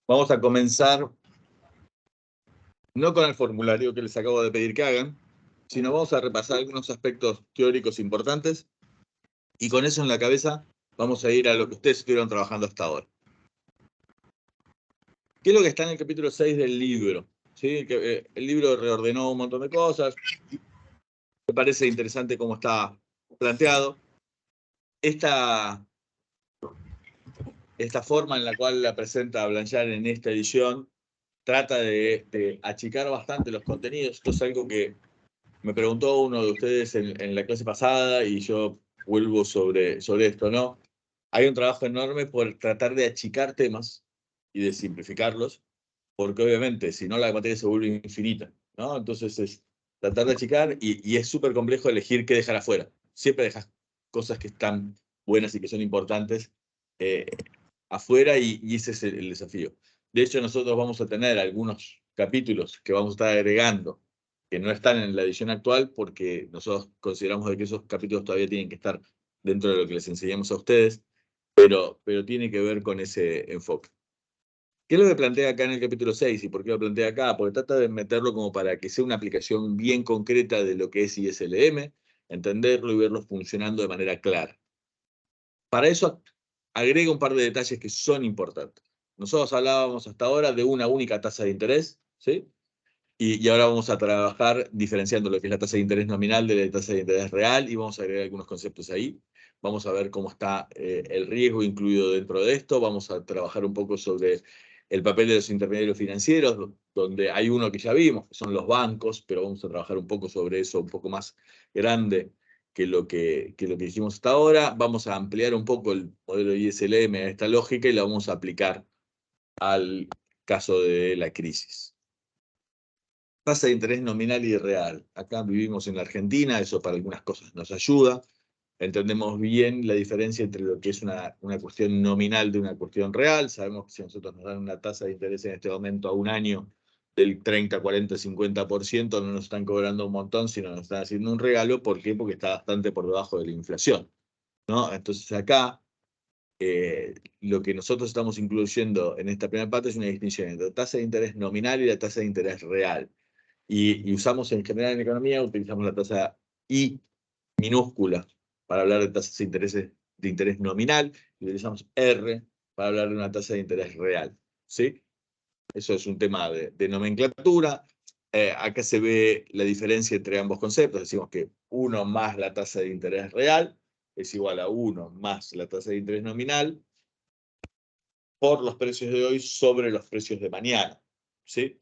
Vamos a comenzar no con el formulario que les acabo de pedir que hagan, sino vamos a repasar algunos aspectos teóricos importantes y con eso en la cabeza vamos a ir a lo que ustedes estuvieron trabajando hasta ahora. ¿Qué es lo que está en el capítulo 6 del libro? ¿Sí? El libro reordenó un montón de cosas. Me parece interesante cómo está planteado. Esta forma en la cual la presenta Blanchard en esta edición trata de achicar bastante los contenidos. Esto es algo que me preguntó uno de ustedes en la clase pasada y yo vuelvo sobre esto, ¿no? Hay un trabajo enorme por tratar de achicar temas y de simplificarlos, porque obviamente si no la materia se vuelve infinita, ¿no? Entonces es tratar de achicar y es súper complejo elegir qué dejar afuera. Siempre dejas cosas que están buenas y que son importantes afuera y ese es el desafío. De hecho, nosotros vamos a tener algunos capítulos que vamos a estar agregando que no están en la edición actual porque nosotros consideramos de que esos capítulos todavía tienen que estar dentro de lo que les enseñamos a ustedes, pero tiene que ver con ese enfoque. ¿Qué es lo que plantea acá en el capítulo 6 y por qué lo plantea acá? Porque trata de meterlo como para que sea una aplicación bien concreta de lo que es ISLM, entenderlo y verlo funcionando de manera clara. Para eso agrega un par de detalles que son importantes. Nosotros hablábamos hasta ahora de una única tasa de interés, ¿sí? Y ahora vamos a trabajar diferenciando lo que es la tasa de interés nominal de la tasa de interés real y vamos a agregar algunos conceptos ahí. Vamos a ver cómo está el riesgo incluido dentro de esto. Vamos a trabajar un poco sobre el papel de los intermediarios financieros, donde hay uno que ya vimos, que son los bancos, pero vamos a trabajar un poco sobre eso, un poco más grande que lo que dijimos hasta ahora. Vamos a ampliar un poco el modelo ISLM a esta lógica y la vamos a aplicar al caso de la crisis. Tasa de interés nominal y real. Acá vivimos en la Argentina, eso para algunas cosas nos ayuda. Entendemos bien la diferencia entre lo que es una cuestión nominal de una cuestión real. Sabemos que si nosotros nos dan una tasa de interés en este momento a un año del 30, 40, 50%, no nos están cobrando un montón, sino nos están haciendo un regalo. ¿Por qué? Porque está bastante por debajo de la inflación, ¿no? Entonces acá lo que nosotros estamos incluyendo en esta primera parte es una distinción entre la tasa de interés nominal y la tasa de interés real. Y usamos en general en economía, utilizamos la tasa I minúscula para hablar de tasas de interés nominal, y utilizamos R para hablar de una tasa de interés real, ¿sí? Eso es un tema de nomenclatura. Acá se ve la diferencia entre ambos conceptos. Decimos que 1 más la tasa de interés real es igual a 1 más la tasa de interés nominal por los precios de hoy sobre los precios de mañana, ¿sí?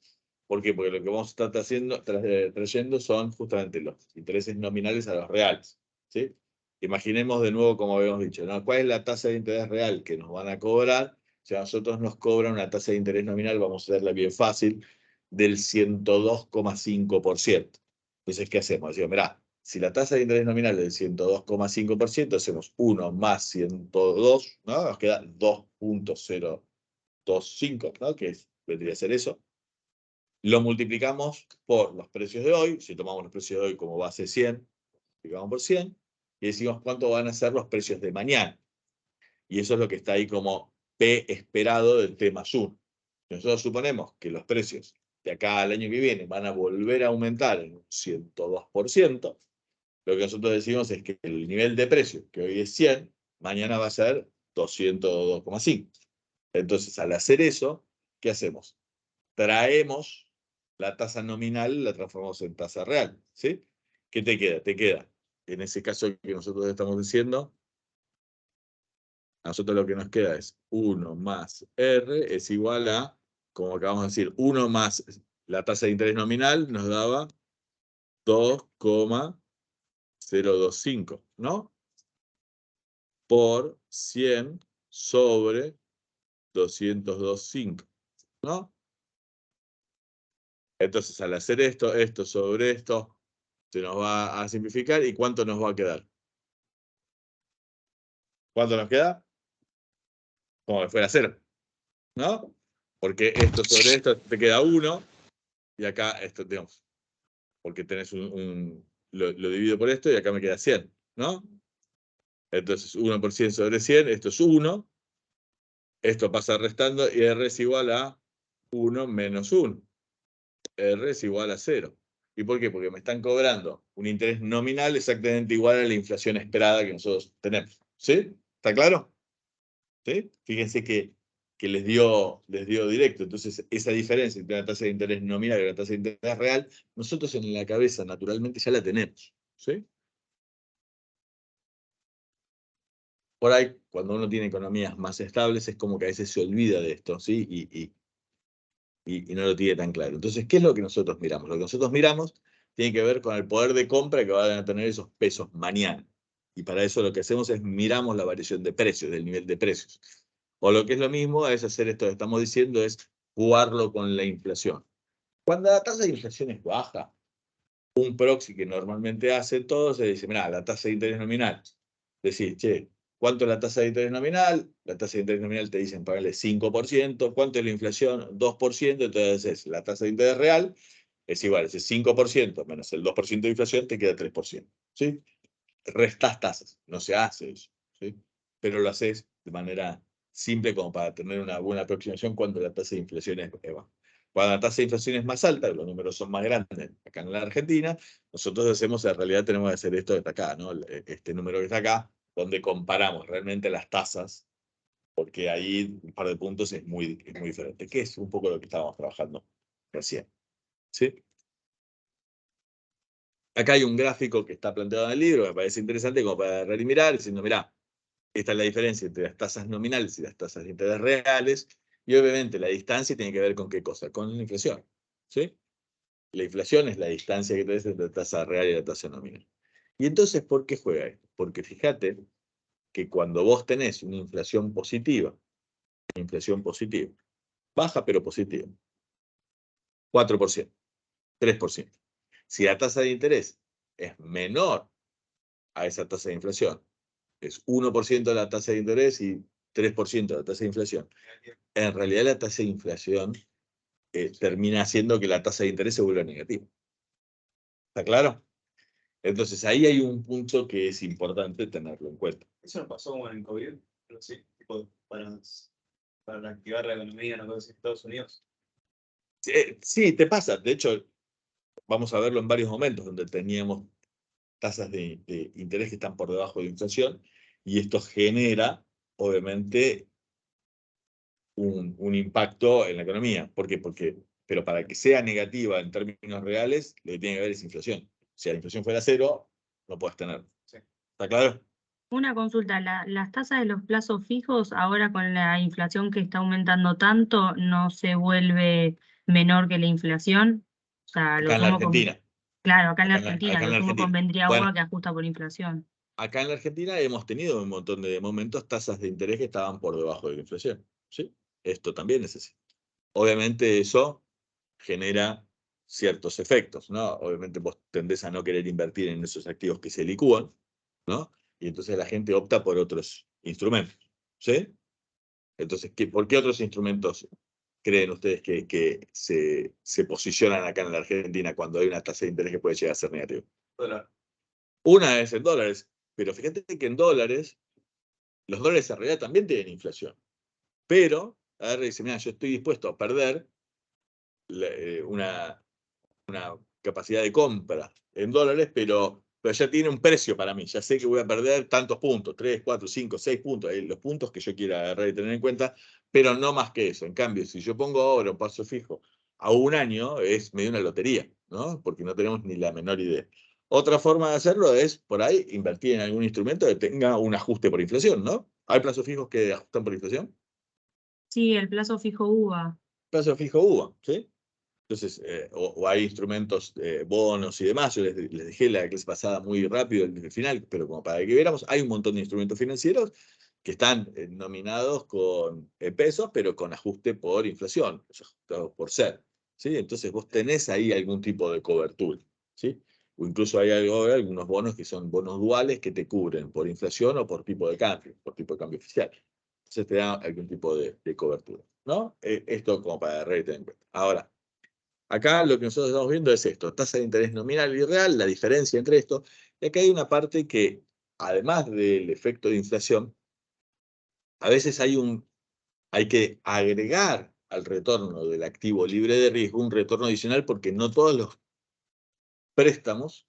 ¿Por qué? Porque lo que vamos a estar trayendo son justamente los intereses nominales a los reales, ¿sí? Imaginemos de nuevo, como habíamos dicho, ¿no? ¿Cuál es la tasa de interés real que nos van a cobrar? Si a nosotros nos cobran una tasa de interés nominal, vamos a hacerla bien fácil, del 102,5%. Entonces, ¿qué hacemos? Decimos, mirá, si la tasa de interés nominal es del 102,5%, hacemos 1 más 102, ¿no? Nos queda 2,025, ¿no? Vendría a ser eso. Lo multiplicamos por los precios de hoy. Si tomamos los precios de hoy como base 100, multiplicamos por 100 y decimos cuánto van a ser los precios de mañana. Y eso es lo que está ahí como P esperado del T más 1. Nosotros suponemos que los precios de acá al año que viene van a volver a aumentar en un 102%. Lo que nosotros decimos es que el nivel de precio, que hoy es 100, mañana va a ser 202,5. Entonces, al hacer eso, ¿qué hacemos? Traemos la tasa nominal, la transformamos en tasa real, ¿sí? ¿Qué te queda? Te queda, en ese caso que nosotros estamos diciendo, a nosotros lo que nos queda es 1 más R es igual a, como acabamos de decir, 1 más la tasa de interés nominal nos daba 2,025, ¿no? Por 100 sobre 202,5, ¿no? Entonces, al hacer esto sobre esto, se nos va a simplificar. ¿Y cuánto nos va a quedar? ¿Cuánto nos queda? Como que fuera 0, ¿no? Porque esto sobre esto te queda 1, y acá esto, digamos, porque tenés lo divido por esto, y acá me queda 100, ¿no? Entonces, 1 por 100 sobre 100, esto es 1. Esto pasa restando y R es igual a 1 menos 1. R es igual a 0. ¿Y por qué? Porque me están cobrando un interés nominal exactamente igual a la inflación esperada que nosotros tenemos. ¿Sí? ¿Está claro? ¿Sí? Fíjense que les dio directo. Entonces, esa diferencia entre la tasa de interés nominal y la tasa de interés real, nosotros en la cabeza naturalmente ya la tenemos. ¿Sí? Por ahí, cuando uno tiene economías más estables, es como que a veces se olvida de esto, ¿sí? Y no lo tiene tan claro. Entonces, ¿qué es lo que nosotros miramos? Lo que nosotros miramos tiene que ver con el poder de compra que van a tener esos pesos mañana. Y para eso lo que hacemos es miramos la variación de precios, del nivel de precios. O lo que es lo mismo, es hacer esto que estamos diciendo, es jugarlo con la inflación. Cuando la tasa de inflación es baja, un proxy que normalmente hace todo se dice, mira, la tasa de interés nominal. Decís, che, ¿cuánto es la tasa de interés nominal? La tasa de interés nominal te dicen pagarle 5%. ¿Cuánto es la inflación? 2%. Entonces la tasa de interés real es igual, ese 5% menos el 2% de inflación te queda 3%. ¿Sí? Restás tasas, no se hace eso. ¿Sí? Pero lo haces de manera simple como para tener una buena aproximación cuando la tasa de inflación es baja. Cuando la tasa de inflación es más alta, los números son más grandes acá en la Argentina, nosotros hacemos, en realidad tenemos que hacer esto que está acá, ¿no? Este número que está acá, donde comparamos realmente las tasas, porque ahí un par de puntos es muy diferente, que es un poco lo que estábamos trabajando recién. ¿Sí? Acá hay un gráfico que está planteado en el libro, me parece interesante como para agarrar y mirar, diciendo, mirá, esta es la diferencia entre las tasas nominales y las tasas de interés reales, y obviamente la distancia tiene que ver con qué cosa, con la inflación. ¿Sí? La inflación es la distancia que tenés entre la tasa real y la tasa nominal. Y entonces, ¿por qué juega esto? Porque fíjate que cuando vos tenés una inflación positiva, baja pero positiva, 4%, 3%. Si la tasa de interés es menor a esa tasa de inflación, es 1% de la tasa de interés y 3% de la tasa de inflación, en realidad la tasa de inflación termina haciendo que la tasa de interés se vuelva negativa. ¿Está claro? Entonces ahí hay un punto que es importante tenerlo en cuenta. Eso nos pasó como en el COVID, pero sí, tipo, para reactivar la economía, no sé, en Estados Unidos. Sí, te pasa. De hecho, vamos a verlo en varios momentos donde teníamos tasas de interés que están por debajo de la inflación y esto genera, obviamente, un impacto en la economía. ¿Por qué? Pero para que sea negativa en términos reales, lo que tiene que haber es inflación. Si la inflación fuera cero, no puedes tenerlo. Sí. ¿Está claro? Una consulta, las tasas de los plazos fijos, ahora con la inflación que está aumentando tanto, ¿no se vuelve menor que la inflación? O sea, Acá en la Argentina. claro, acá en la Acá Argentina, en lo la sumo Argentina. convendría Bueno, agua que ajusta por inflación. acá en la Argentina hemos tenido un montón de momentos tasas de interés que estaban por debajo de la inflación. ¿Sí? Esto también es así. Obviamente eso genera ciertos efectos, ¿no? Obviamente vos tendés a no querer invertir en esos activos que se licúan, ¿no? Y entonces la gente opta por otros instrumentos, ¿sí? Entonces, ¿por qué otros instrumentos creen ustedes que se posicionan acá en la Argentina cuando hay una tasa de interés que puede llegar a ser negativa? Dólar. Una es en dólares, pero fíjate que en dólares, los dólares en realidad también tienen inflación. Pero, a ver, dice, mira, yo estoy dispuesto a perder una capacidad de compra en dólares, pero ya tiene un precio para mí. Ya sé que voy a perder tantos puntos, 3, 4, 5, 6 puntos, los puntos que yo quiera agarrar y tener en cuenta, pero no más que eso. En cambio, si yo pongo ahora un plazo fijo a un año, es medio una lotería, ¿no? Porque no tenemos ni la menor idea. Otra forma de hacerlo es, por ahí, invertir en algún instrumento que tenga un ajuste por inflación, ¿no? ¿Hay plazos fijos que ajustan por inflación? Sí, el plazo fijo UVA. Plazo fijo UVA, ¿sí? Entonces, o hay instrumentos, bonos y demás. Yo les dejé la clase pasada muy rápido el final, pero como para que viéramos, hay un montón de instrumentos financieros que están nominados con pesos, pero con ajuste por inflación, ajustados por ser. ¿Sí? Entonces vos tenés ahí algún tipo de cobertura. ¿Sí? O incluso hay algunos bonos que son bonos duales que te cubren por inflación o por tipo de cambio oficial. Entonces te da algún tipo de cobertura. ¿No? Esto como para tener en cuenta. Ahora, acá lo que nosotros estamos viendo es esto, tasa de interés nominal y real, la diferencia entre esto. Y acá hay una parte que, además del efecto de inflación, a veces hay hay que agregar al retorno del activo libre de riesgo un retorno adicional, porque no todos los préstamos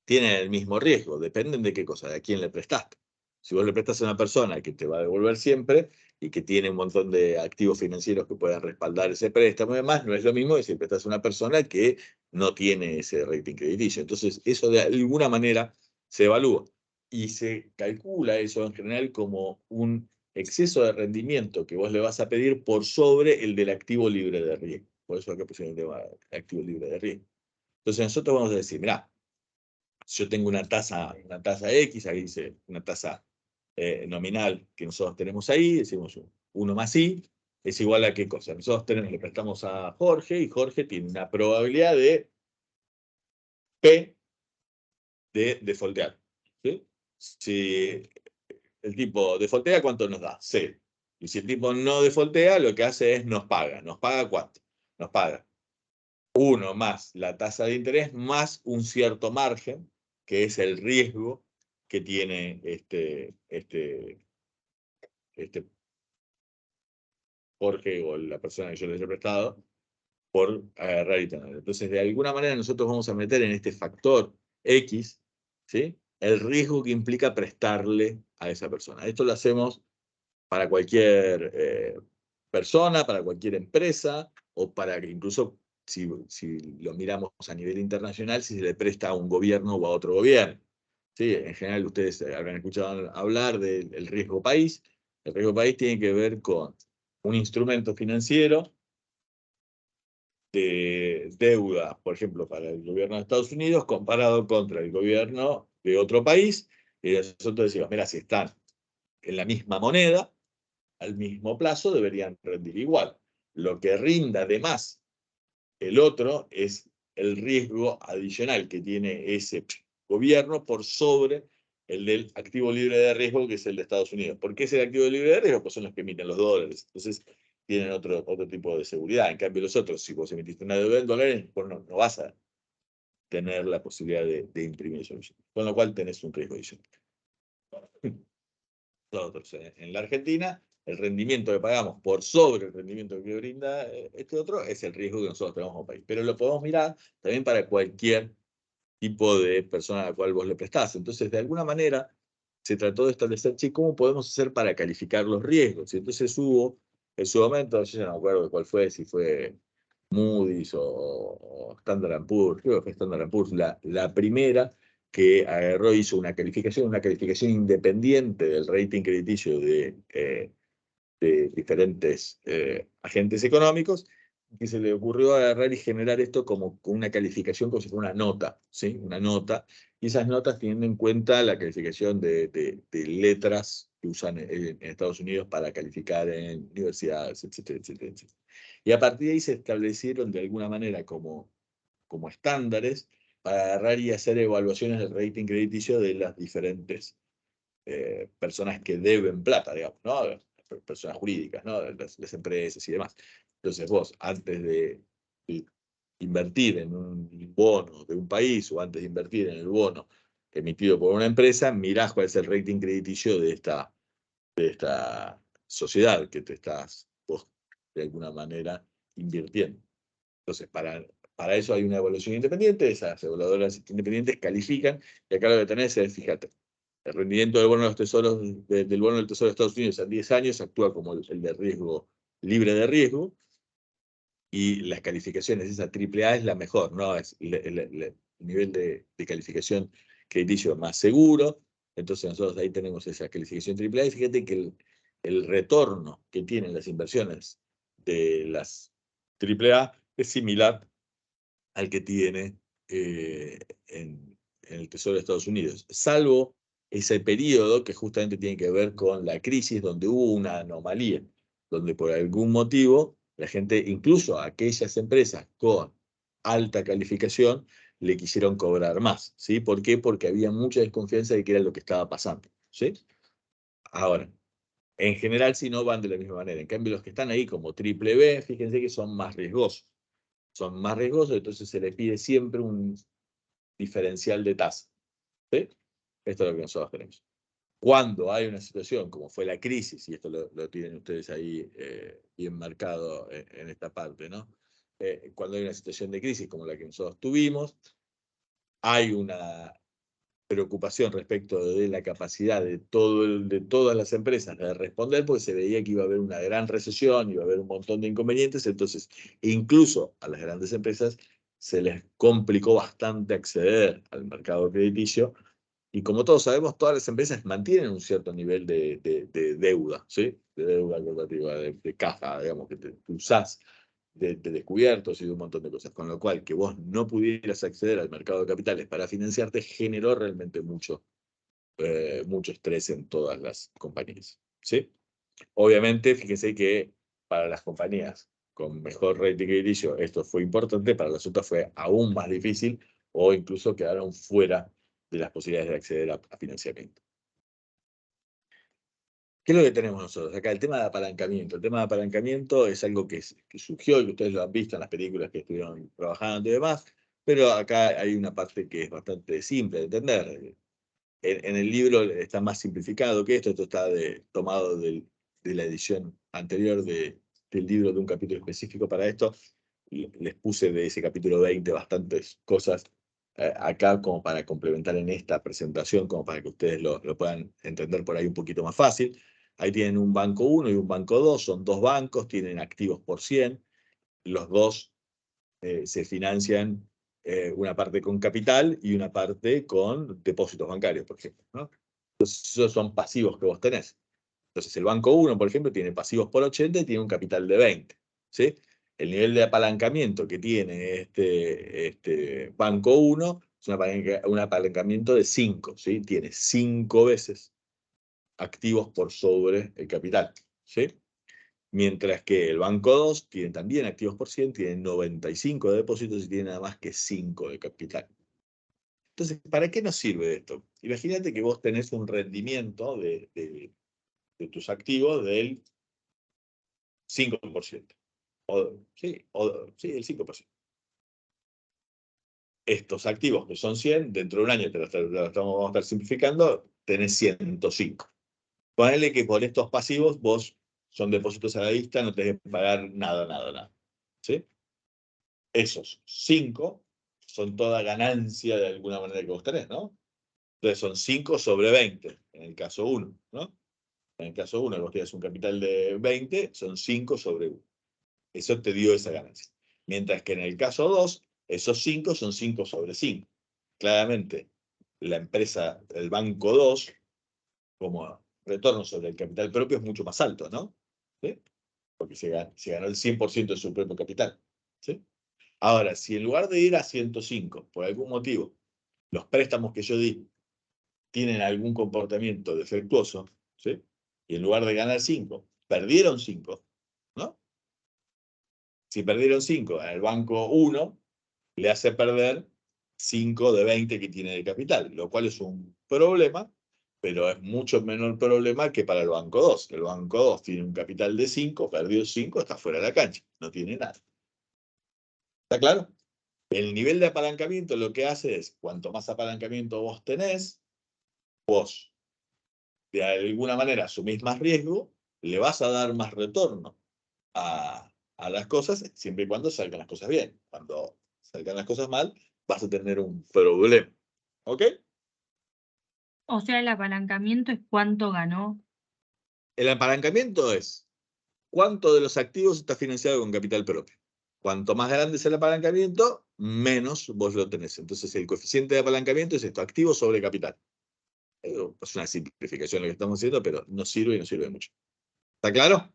tienen el mismo riesgo, dependen de qué cosa, de a quién le prestaste. Si vos le prestas a una persona que te va a devolver siempre y que tiene un montón de activos financieros que puedan respaldar ese préstamo y demás, no es lo mismo que si prestas a una persona que no tiene ese rating crediticio. Entonces, eso de alguna manera se evalúa y se calcula eso en general como un exceso de rendimiento que vos le vas a pedir por sobre el del activo libre de riesgo. Por eso acá pusieron el tema de activo libre de riesgo. Entonces, nosotros vamos a decir, mirá, yo tengo una tasa X, ahí dice una tasa nominal que nosotros tenemos ahí, decimos 1 más I, es igual a qué cosa. Nosotros le prestamos a Jorge y Jorge tiene una probabilidad de P de defaultear. ¿Sí? Si el tipo defaultea, ¿cuánto nos da? 0. Y si el tipo no defaultea, lo que hace es nos paga. ¿Nos paga cuánto? Nos paga 1 más la tasa de interés más un cierto margen, que es el riesgo que tiene este Jorge o la persona que yo les he prestado por agarrar y tener. Entonces, de alguna manera nosotros vamos a meter en este factor X, ¿sí?, el riesgo que implica prestarle a esa persona. Esto lo hacemos para cualquier persona, para cualquier empresa, o para que incluso, si lo miramos a nivel internacional, si se le presta a un gobierno o a otro gobierno. Sí, en general ustedes habrán escuchado hablar del riesgo país. El riesgo país tiene que ver con un instrumento financiero de deuda, por ejemplo, para el gobierno de Estados Unidos, comparado contra el gobierno de otro país. Y nosotros decimos, mira, si están en la misma moneda, al mismo plazo, deberían rendir igual. Lo que rinda de más el otro es el riesgo adicional que tiene ese gobierno por sobre el del activo libre de riesgo, que es el de Estados Unidos. ¿Por qué es el activo libre de riesgo? Pues son los que emiten los dólares. Entonces, tienen otro tipo de seguridad. En cambio, los otros, si vos emitiste una deuda en dólares, pues no vas a tener la posibilidad de imprimir eso. Con lo cual, tenés un riesgo adicional. Nosotros, en la Argentina, el rendimiento que pagamos por sobre el rendimiento que brinda este otro es el riesgo que nosotros tenemos como país. Pero lo podemos mirar también para cualquier tipo de persona a la cual vos le prestás. Entonces, de alguna manera, se trató de establecer, che, ¿cómo podemos hacer para calificar los riesgos? Y entonces hubo, en su momento, yo ya no me acuerdo de cuál fue, si fue Moody's o Standard & Poor's, creo que fue Standard & Poor's, la primera que agarró, hizo una calificación independiente del rating crediticio de diferentes agentes económicos, que se le ocurrió agarrar y generar esto como una calificación, como si fuera una nota, ¿sí? Una nota, y esas notas teniendo en cuenta la calificación de letras que usan en Estados Unidos para calificar en universidades, etcétera, etcétera, etcétera. Y a partir de ahí se establecieron de alguna manera como estándares para agarrar y hacer evaluaciones del rating crediticio de las diferentes personas que deben plata, digamos, ¿no? Personas jurídicas, ¿no? Las empresas y demás. Entonces vos, antes de invertir en un bono de un país o antes de invertir en el bono emitido por una empresa, mirás cuál es el rating crediticio de esta sociedad que te estás vos, de alguna manera, invirtiendo. Entonces, para eso hay una evaluación independiente, esas evaluadoras independientes califican, y acá lo que tenés es, fíjate, el rendimiento del bono de los tesoros, del bono del Tesoro de Estados Unidos en 10 años actúa como el de riesgo, libre de riesgo, y las calificaciones, esa AAA es la mejor, ¿no? Es el nivel de calificación crediticio más seguro. Entonces nosotros ahí tenemos esa calificación AAA, y fíjate que el retorno que tienen las inversiones de las AAA es similar al que tiene en el Tesoro de Estados Unidos, salvo ese periodo que justamente tiene que ver con la crisis, donde hubo una anomalía, donde por algún motivo la gente, incluso aquellas empresas con alta calificación, le quisieron cobrar más, ¿sí? ¿Por qué? Porque había mucha desconfianza de qué era lo que estaba pasando, ¿sí? Ahora, en general, si no van de la misma manera. En cambio, los que están ahí como triple B, fíjense que son más riesgosos. Son más riesgosos, entonces se les pide siempre un diferencial de tasa. ¿Sí? Esto es lo que nosotros tenemos. cuando hay una situación como fue la crisis, y esto lo tienen ustedes ahí bien marcado en esta parte, ¿no? Cuando hay una situación de crisis como la que nosotros tuvimos, hay una preocupación respecto de la capacidad de todas las empresas de responder, porque se veía que iba a haber una gran recesión, iba a haber un montón de inconvenientes, entonces incluso a las grandes empresas se les complicó bastante acceder al mercado crediticio, y como todos sabemos, todas las empresas mantienen un cierto nivel de deuda, ¿sí? De deuda corporativa, de caja, digamos, que te usás de descubiertos y de un montón de cosas, con lo cual que vos no pudieras acceder al mercado de capitales para financiarte generó realmente mucho estrés en todas las compañías, ¿sí? Obviamente, fíjense que para las compañías con mejor rating crediticio esto fue importante, para las otras fue aún más difícil o incluso quedaron fuera de las posibilidades de acceder a financiamiento. ¿Qué es lo que tenemos nosotros? Acá el tema de apalancamiento. El tema de apalancamiento es algo que surgió y que ustedes lo han visto en las películas que estuvieron trabajando y demás, pero acá hay una parte que es bastante simple de entender. En el libro está más simplificado que esto está tomado de la edición anterior del libro, de un capítulo específico para esto. Les puse de ese capítulo 20 bastantes cosas acá como para complementar en esta presentación, como para que ustedes lo puedan entender por ahí un poquito más fácil. Ahí tienen un banco 1 y un banco 2, son dos bancos, tienen activos por 100, los dos se financian una parte con capital y una parte con depósitos bancarios, por ejemplo, ¿no? Entonces, esos son pasivos que vos tenés. Entonces, el banco 1, por ejemplo, tiene pasivos por 80 y tiene un capital de 20, ¿sí? El nivel de apalancamiento que tiene este banco 1 es un apalancamiento de 5, ¿sí? Tiene 5 veces activos por sobre el capital, ¿sí? Mientras que el banco 2 tiene también activos por 100, tiene 95 de depósitos y tiene nada más que 5 de capital. Entonces, ¿para qué nos sirve esto? Imagínate que vos tenés un rendimiento de tus activos del 5%. Sí, el 5%. Estos activos que son 100, dentro de un año vamos a estar simplificando, tenés 105. Ponele que por estos pasivos vos son depósitos a la vista, no tenés que pagar nada. ¿Sí? Esos 5 son toda ganancia de alguna manera que vos tenés, ¿no? Entonces son 5 sobre 20, en el caso 1, ¿no? En el caso 1, vos tienes un capital de 20, son 5 sobre 1. Eso te dio esa ganancia. Mientras que en el caso 2, esos 5 son 5 sobre 5. Claramente, la empresa, el banco 2, como retorno sobre el capital propio es mucho más alto, ¿no? ¿Sí? Porque se ganó el 100% de su propio capital. ¿Sí? Ahora, si en lugar de ir a 105, por algún motivo, los préstamos que yo di tienen algún comportamiento defectuoso, ¿sí? Y en lugar de ganar 5, perdieron 5, ¿no? Si perdieron 5, al banco 1 le hace perder 5 de 20 que tiene de capital, lo cual es un problema, pero es mucho menor problema que para el banco 2. El banco 2 tiene un capital de 5, perdió 5, está fuera de la cancha, no tiene nada. ¿Está claro? El nivel de apalancamiento lo que hace es, cuanto más apalancamiento vos tenés, vos de alguna manera asumís más riesgo, le vas a dar más retorno a las cosas, siempre y cuando salgan las cosas bien. Cuando salgan las cosas mal, vas a tener un problema. ¿Ok? O sea, el apalancamiento es cuánto ganó. El apalancamiento es cuánto de los activos está financiado con capital propio. Cuanto más grande es el apalancamiento, menos vos lo tenés. Entonces, el coeficiente de apalancamiento es esto, activo sobre capital. Es una simplificación lo que estamos haciendo, pero no sirve y no sirve mucho. ¿Está claro?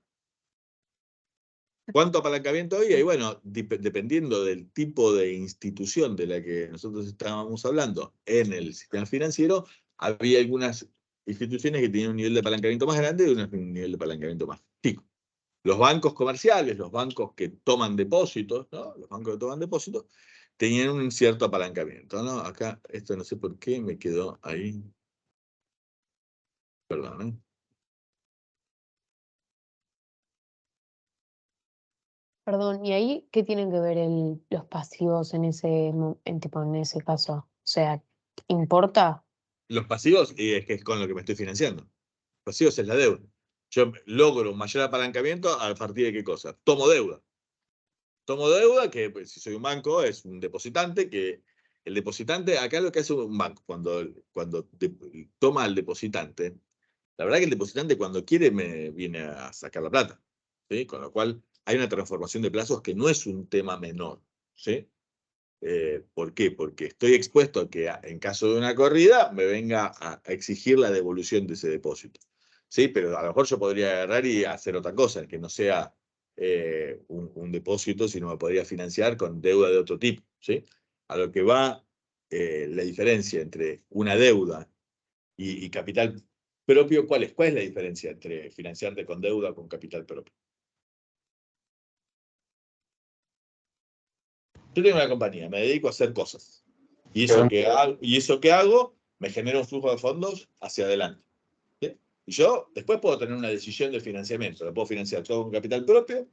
¿Cuánto apalancamiento había? Y bueno, dependiendo del tipo de institución de la que nosotros estábamos hablando en el sistema financiero, había algunas instituciones que tenían un nivel de apalancamiento más grande y un nivel de apalancamiento más chico. Los bancos comerciales, los bancos que toman depósitos, ¿no? Los bancos que toman depósitos, tenían un cierto apalancamiento, ¿no? Acá, esto no sé por qué me quedó ahí. Perdón, ¿eh? Perdón, ¿y ahí qué tienen que ver los pasivos en ese, en ese caso? O sea, ¿importa? Los pasivos, es que es con lo que me estoy financiando. Los pasivos es la deuda. Yo logro un mayor apalancamiento a partir de qué cosa. Tomo deuda. Tomo deuda, que pues, si soy un banco, es un depositante, que el depositante, acá lo que hace un banco, cuando toma al depositante, la verdad que el depositante cuando quiere me viene a sacar la plata, ¿sí? Con lo cual hay una transformación de plazos que no es un tema menor, ¿sí? ¿Por qué? Porque estoy expuesto a que en caso de una corrida me venga a exigir la devolución de ese depósito, ¿sí? Pero a lo mejor yo podría agarrar y hacer otra cosa, que no sea un depósito, sino me podría financiar con deuda de otro tipo, ¿sí? A lo que va la diferencia entre una deuda y capital propio, ¿cuál es? ¿Cuál es la diferencia entre financiarte con deuda o con capital propio? Yo tengo una compañía, me dedico a hacer cosas. Y eso que hago me genera un flujo de fondos hacia adelante. ¿Sí? Y yo después puedo tener una decisión de financiamiento. Lo puedo financiar todo con capital propio,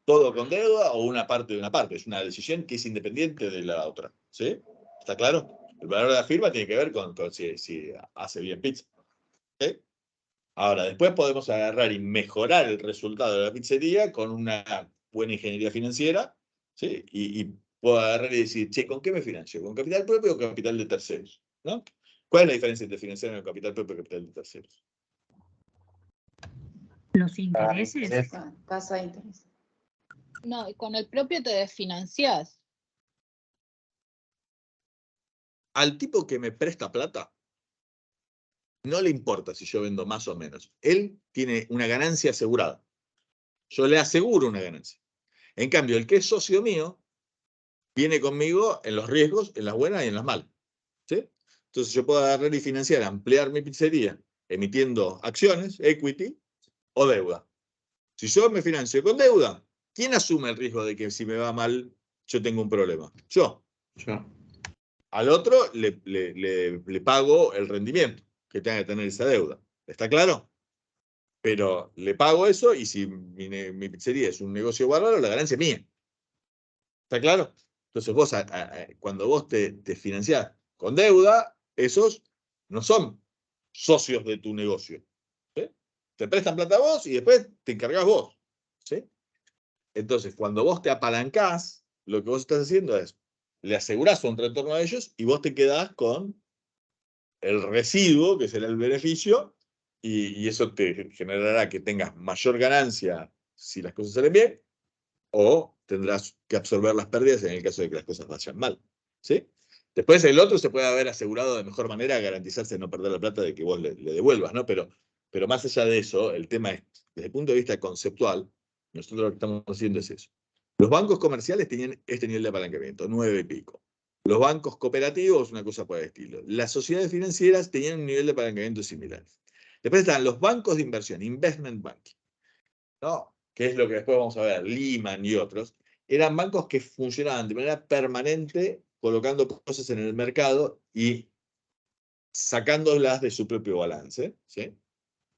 todo con deuda o una parte de una parte. Es una decisión que es independiente de la otra. ¿Sí? ¿Está claro? El valor de la firma tiene que ver con si hace bien pizza. ¿Sí? Ahora, después podemos agarrar y mejorar el resultado de la pizzería con una buena ingeniería financiera, ¿sí? Y puedo agarrar y decir, che, ¿con qué me financio? ¿Con capital propio o capital de terceros? ¿No? ¿Cuál es la diferencia entre financiar con capital propio y capital de terceros? Los intereses. Tasa de interés. No, y con el propio te desfinanciás. Al tipo que me presta plata, no le importa si yo vendo más o menos. Él tiene una ganancia asegurada. Yo le aseguro una ganancia. En cambio, el que es socio mío, viene conmigo en los riesgos, en las buenas y en las malas. ¿Sí? Entonces yo puedo agarrar y financiar, ampliar mi pizzería, emitiendo acciones, equity o deuda. Si yo me financio con deuda, ¿quién asume el riesgo de que si me va mal yo tengo un problema? Yo. Al otro le pago el rendimiento que tenga que tener esa deuda. ¿Está claro? Pero le pago eso y si mi pizzería es un negocio bárbaro, la ganancia es mía. ¿Está claro? Entonces vos, cuando vos te financiás con deuda, esos no son socios de tu negocio. ¿Sí? Te prestan plata a vos y después te encargás vos. ¿Sí? Entonces, cuando vos te apalancás, lo que vos estás haciendo es, le asegurás un retorno a ellos y vos te quedás con el residuo, que será el beneficio, y eso te generará que tengas mayor ganancia si las cosas salen bien, o tendrás que absorber las pérdidas en el caso de que las cosas vayan mal. ¿Sí? Después el otro se puede haber asegurado de mejor manera garantizarse de no perder la plata de que vos le devuelvas, ¿no? Pero más allá de eso, el tema es, desde el punto de vista conceptual, nosotros lo que estamos haciendo es eso. Los bancos comerciales tenían este nivel de apalancamiento, 9 y pico. Los bancos cooperativos, una cosa por el estilo. Las sociedades financieras tenían un nivel de apalancamiento similar. Después están los bancos de inversión, investment banking, ¿no? Que es lo que después vamos a ver, Lehman y otros, eran bancos que funcionaban de manera permanente, colocando cosas en el mercado y sacándolas de su propio balance, ¿sí?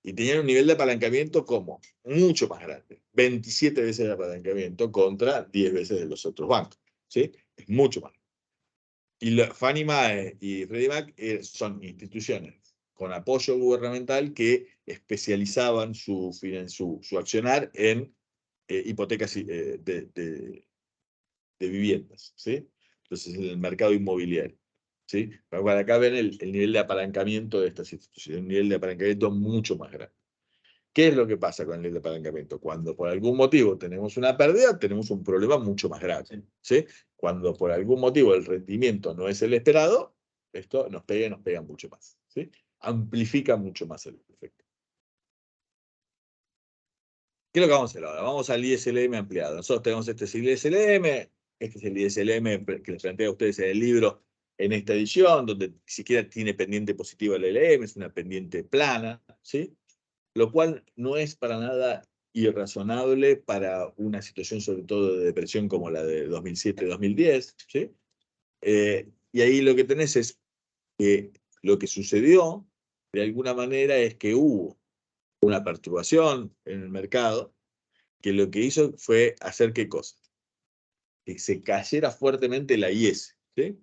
Y tenían un nivel de apalancamiento como mucho más grande, 27 veces de apalancamiento contra 10 veces de los otros bancos, ¿sí? Es mucho más. Y Fannie Mae y Freddie Mac son instituciones con apoyo gubernamental que especializaban su accionar en hipotecas de viviendas, ¿sí? Entonces, en el mercado inmobiliario, ¿sí? Pero bueno, acá ven el nivel de apalancamiento de estas instituciones, un nivel de apalancamiento mucho más grande. ¿Qué es lo que pasa con el nivel de apalancamiento? Cuando por algún motivo tenemos una pérdida, tenemos un problema mucho más grave, ¿sí? Cuando por algún motivo el rendimiento no es el esperado, esto nos pega mucho más, ¿sí? Amplifica mucho más el efecto. ¿Qué es lo que vamos a hacer ahora? Vamos al ISLM ampliado. Nosotros tenemos este es el ISLM, este es el ISLM que les plantea a ustedes en el libro en esta edición, donde ni siquiera tiene pendiente positiva el LM, es una pendiente plana, ¿sí? Lo cual no es para nada irrazonable para una situación sobre todo de depresión como la de 2007-2010, ¿sí? Y ahí lo que tenés es que lo que sucedió de alguna manera es que hubo una perturbación en el mercado que lo que hizo fue hacer ¿qué cosa? Que se cayera fuertemente la IS, ¿sí?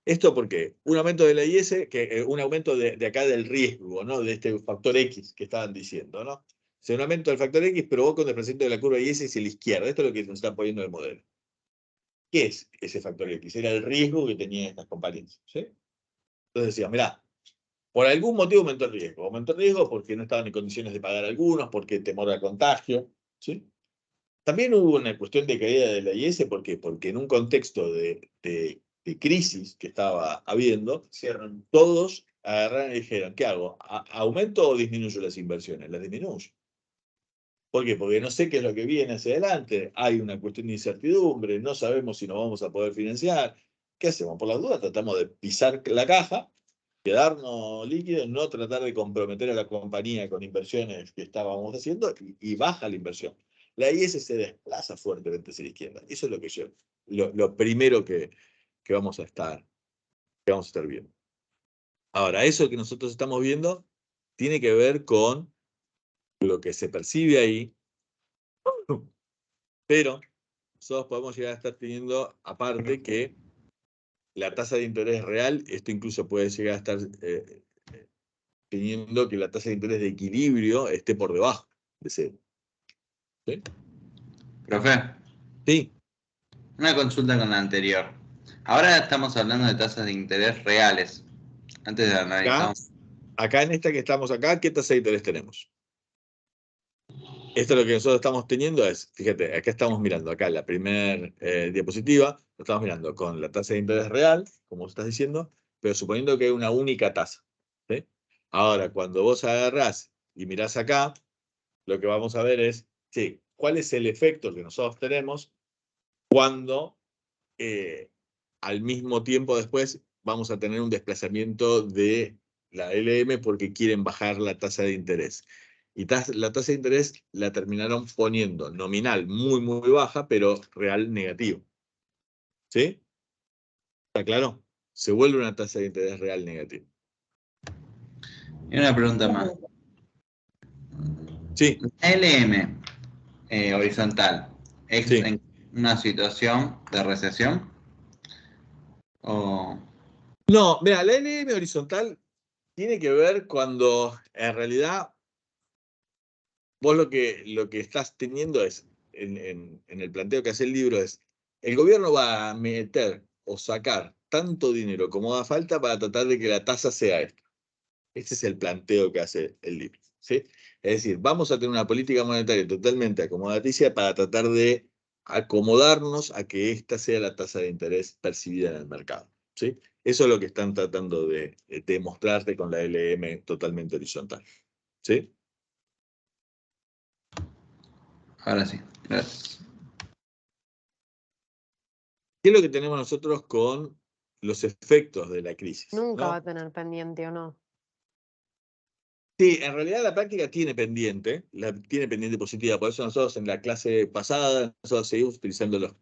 ¿Esto por qué? Un aumento de la IS, un aumento de acá del riesgo, ¿no? De este factor X que estaban diciendo, ¿no? O sea, un aumento del factor X provoca un desplazamiento de la curva IS hacia la izquierda. Esto es lo que nos están poniendo en el modelo. ¿Qué es ese factor X? Era el riesgo que tenían estas compañías, ¿sí? Entonces decían, mirá, por algún motivo aumentó el riesgo. Aumentó el riesgo porque no estaban en condiciones de pagar algunos, porque temor al contagio, ¿sí? También hubo una cuestión de caída de la IS, ¿por qué? Porque en un contexto de crisis que estaba habiendo, todos agarraron y dijeron, ¿qué hago? ¿Aumento o disminuyo las inversiones? Las disminuyo. ¿Por qué? Porque no sé qué es lo que viene hacia adelante, hay una cuestión de incertidumbre, no sabemos si nos vamos a poder financiar. ¿Qué hacemos? Por las dudas tratamos de pisar la caja, quedarnos líquidos, no tratar de comprometer a la compañía con inversiones que estábamos haciendo y baja la inversión. La IS se desplaza fuertemente hacia la izquierda. Eso es lo que yo, lo primero que vamos a estar viendo. Ahora, eso que nosotros estamos viendo tiene que ver con lo que se percibe ahí, pero nosotros podemos llegar a estar teniendo, aparte, que la tasa de interés real, esto incluso puede llegar a estar teniendo que la tasa de interés de equilibrio esté por debajo de cero. ¿Sí? Profe, Sí. una consulta con la anterior. Ahora estamos hablando de tasas de interés reales. Antes de analizar. Acá en esta que estamos acá, ¿qué tasa de interés tenemos? Esto es lo que nosotros estamos teniendo es, fíjate, acá estamos mirando, acá la primera diapositiva, lo estamos mirando con la tasa de interés real, como estás diciendo, pero suponiendo que hay una única tasa, ¿sí? Ahora, cuando vos agarrás y mirás acá, lo que vamos a ver es, sí, ¿cuál es el efecto que nosotros tenemos cuando al mismo tiempo después vamos a tener un desplazamiento de la LM porque quieren bajar la tasa de interés? Y la tasa de interés la terminaron poniendo nominal muy, muy baja, pero real negativo. ¿Sí? ¿Está claro? Se vuelve una tasa de interés real negativa. Y una pregunta más. Sí. LM horizontal, ¿es Sí. en una situación de recesión? ¿O No, mira, la LM horizontal tiene que ver cuando en realidad vos lo que estás teniendo es, en el planteo que hace el libro, es el gobierno va a meter o sacar tanto dinero como haga falta para tratar de que la tasa sea esta. Ese es el planteo que hace el libro, ¿sí? Es decir, vamos a tener una política monetaria totalmente acomodaticia para tratar de acomodarnos a que esta sea la tasa de interés percibida en el mercado, ¿sí? Eso es lo que están tratando de demostrarte con la LM totalmente horizontal, ¿sí? ahora sí? Gracias. ¿Qué es lo que tenemos nosotros con los efectos de la crisis? Nunca ¿no? va a tener pendiente, ¿o no? Sí, en realidad la práctica tiene pendiente positiva, por eso nosotros en la clase pasada nosotros seguimos utilizando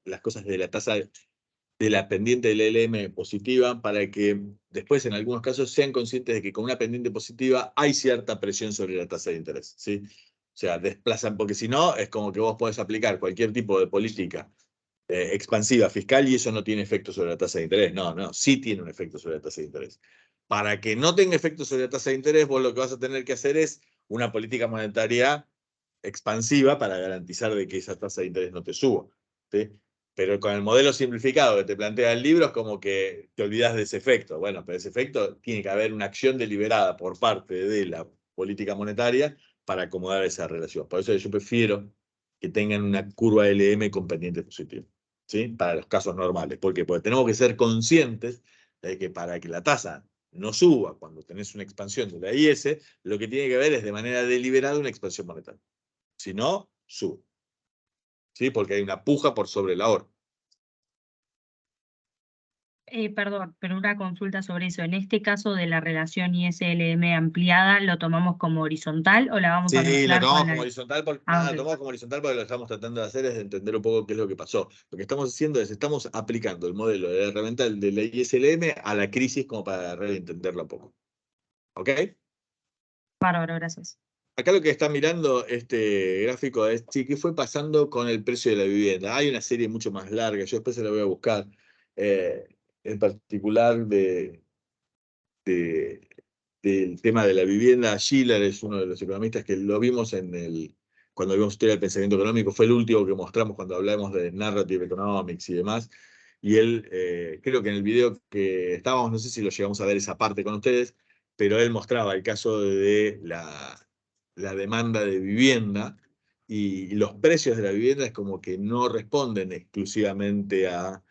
las cosas de la tasa de la pendiente del LM positiva para que después en algunos casos sean conscientes de que con una pendiente positiva hay cierta presión sobre la tasa de interés, ¿sí? O sea, desplazan, porque si no es como que vos podés aplicar cualquier tipo de política expansiva fiscal y eso no tiene efecto sobre la tasa de interés. No, sí tiene un efecto sobre la tasa de interés. Para que no tenga efecto sobre la tasa de interés, vos lo que vas a tener que hacer es una política monetaria expansiva para garantizar de que esa tasa de interés no te suba, ¿sí? Pero con el modelo simplificado que te plantea el libro es como que te olvidas de ese efecto. Bueno, pero ese efecto tiene que haber una acción deliberada por parte de la política monetaria para acomodar esa relación. Por eso yo prefiero que tengan una curva LM con pendiente positivo, ¿sí? Para los casos normales. ¿Por qué? Porque tenemos que ser conscientes de que para que la tasa no suba cuando tenés una expansión de la IS, lo que tiene que ver es de manera deliberada una expansión monetaria. Si no, sube. ¿Sí? Porque hay una puja por sobre la hora. Perdón, pero una consulta sobre eso. En este caso de la relación ISLM ampliada, ¿lo tomamos como horizontal o la vamos a Sí, lo mezclar tomamos con como la... horizontal porque, Ah, lo ok. tomamos como horizontal porque lo que estamos tratando de hacer es de entender un poco qué es lo que pasó. Lo que estamos haciendo es, estamos aplicando el modelo de la herramienta de la ISLM a la crisis como para agarrar y entenderlo un poco. ¿Ok? Bárbaro, gracias. Acá lo que está mirando este gráfico es, sí, ¿qué fue pasando con el precio de la vivienda? Hay una serie mucho más larga, yo después se la voy a buscar. en particular del tema de la vivienda. Schiller es uno de los economistas que lo vimos cuando vimos Historia del Pensamiento Económico, fue el último que mostramos cuando hablamos de Narrative Economics y demás. Y él, creo que en el video que estábamos, no sé si lo llegamos a ver esa parte con ustedes, pero él mostraba el caso de la demanda de vivienda y los precios de la vivienda es como que no responden exclusivamente a